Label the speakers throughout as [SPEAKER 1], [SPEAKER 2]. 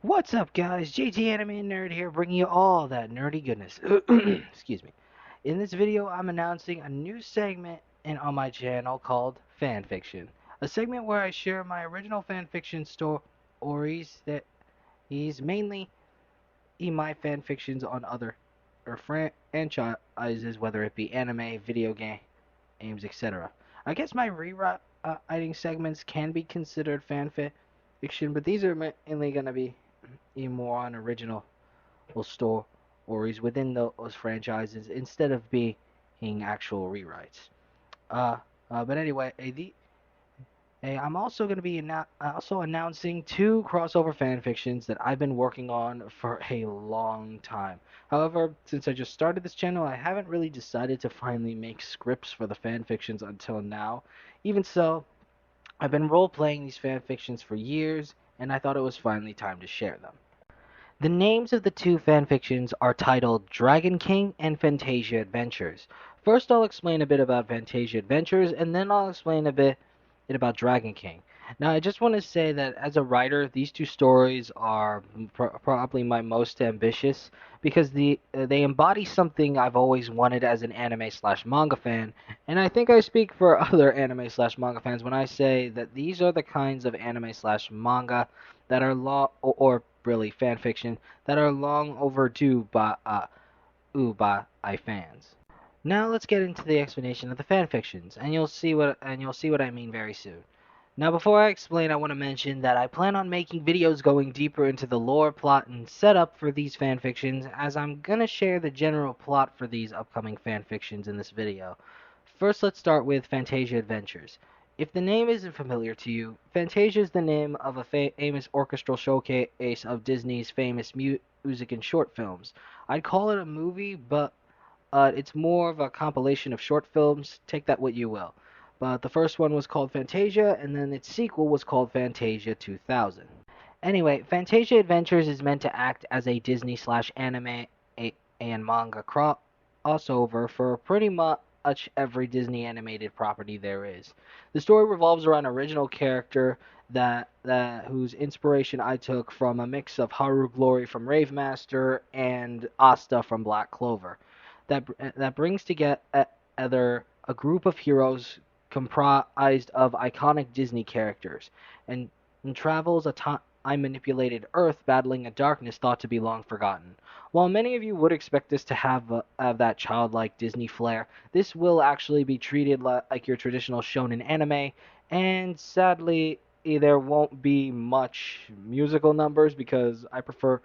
[SPEAKER 1] What's up, guys? JT Anime Nerd here, bringing you all that nerdy goodness. Excuse me. In this video, I'm announcing a new segment on my channel called Fanfiction, a segment where I share my original fanfiction stories that is mainly in my fanfictions on other or franchises, whether it be anime, video games, etc. I guess my rewriting segments can be considered fanfiction, but these are mainly going to be more on original stories within those franchises instead of being actual rewrites. Uh, but anyway, I'm also going to be also announcing two crossover fan fictions that I've been working on for a long time. However, since I just started this channel, I haven't really decided to finally make scripts for the fan fictions until now. Even so, I've been role playing these fan fictions for years, and I thought it was finally time to share them. The names of the two fanfictions are titled Dragon King and Fantasia Adventures. First, I'll explain a bit about Fantasia Adventures, and then I'll explain a bit about Dragon King. Now, I just want to say that as a writer, these two stories are probably my most ambitious because they embody something I've always wanted as an anime slash manga fan, and I think I speak for other anime slash manga fans when I say that these are the kinds of anime slash manga that are or really fan fiction that are long overdue by fans. Now let's get into the explanation of the fan fictions, and you'll see what I mean very soon. Now, before I explain, I want to mention that I plan on making videos going deeper into the lore, plot, and setup for these fanfictions, as I'm gonna share the general plot for these upcoming fanfictions in this video. First, let's start with Fantasia Adventures. If the name isn't familiar to you, Fantasia is the name of a famous orchestral showcase of Disney's famous music and short films. I'd call it a movie, but it's more of a compilation of short films. Take that what you will. But the first one was called Fantasia, and then its sequel was called Fantasia 2000. Anyway, Fantasia Adventures is meant to act as a Disney slash anime and manga crossover for pretty much every Disney animated property there is. The story revolves around an original character that whose inspiration I took from a mix of Haru Glory from Rave Master and Asta from Black Clover that brings together a group of heroes comprised of iconic Disney characters and, travels a time manipulated Earth battling a darkness thought to be long forgotten. While many of you would expect this to have that childlike Disney flair, this will actually be treated like your traditional shonen anime, and sadly, there won't be much musical numbers because I prefer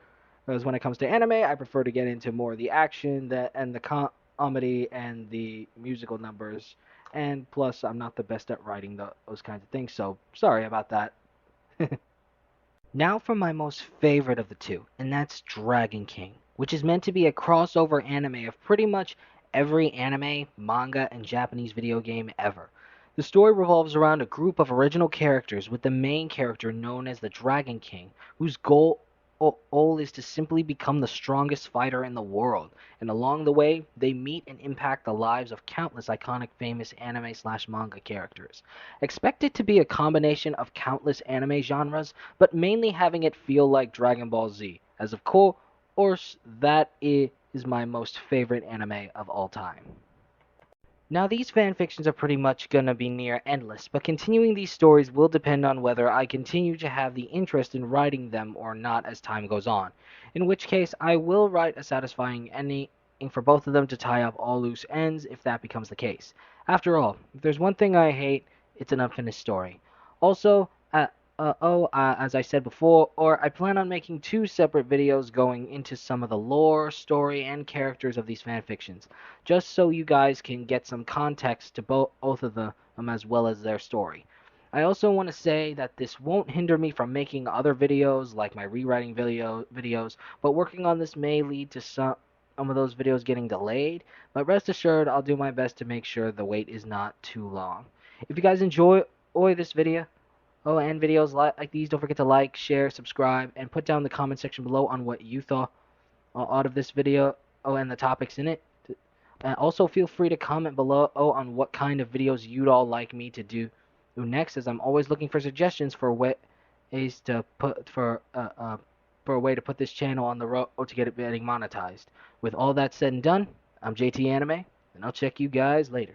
[SPEAKER 1] Whereas when it comes to anime, I prefer to get into more of the action and the comedy and the musical numbers. And plus, I'm not the best at writing those kinds of things, so sorry about that. Now for my most favorite of the two, and that's Dragon King, which is meant to be a crossover anime of pretty much every anime, manga, and Japanese video game ever. The story revolves around a group of original characters, with the main character known as the Dragon King, whose goal is to simply become the strongest fighter in the world, and along the way, they meet and impact the lives of countless iconic famous anime slash manga characters. Expect it to be a combination of countless anime genres, but mainly having it feel like Dragon Ball Z, as of course that is my most favorite anime of all time. Now, these fanfictions are pretty much gonna be near endless, but continuing these stories will depend on whether I continue to have the interest in writing them or not as time goes on, in which case I will write a satisfying ending for both of them to tie up all loose ends if that becomes the case. After all, if there's one thing I hate, it's an unfinished story. Also, as I said before, I plan on making two separate videos going into some of the lore, story, and characters of these fanfictions, just so you guys can get some context to both of them as well as their story. I also want to say that this won't hinder me from making other videos like my rewriting videos, but working on this may lead to some of those videos getting delayed, but rest assured I'll do my best to make sure the wait is not too long. If you guys enjoy this video, and videos like these, don't forget to like, share, subscribe, and put down the comment section below on what you thought out of this video, and the topics in it. Also, feel free to comment below on what kind of videos you'd all like me to do next, as I'm always looking for suggestions for ways to for a way to put this channel on the road to get it getting monetized. With all that said and done, I'm JT Anime, and I'll check you guys later.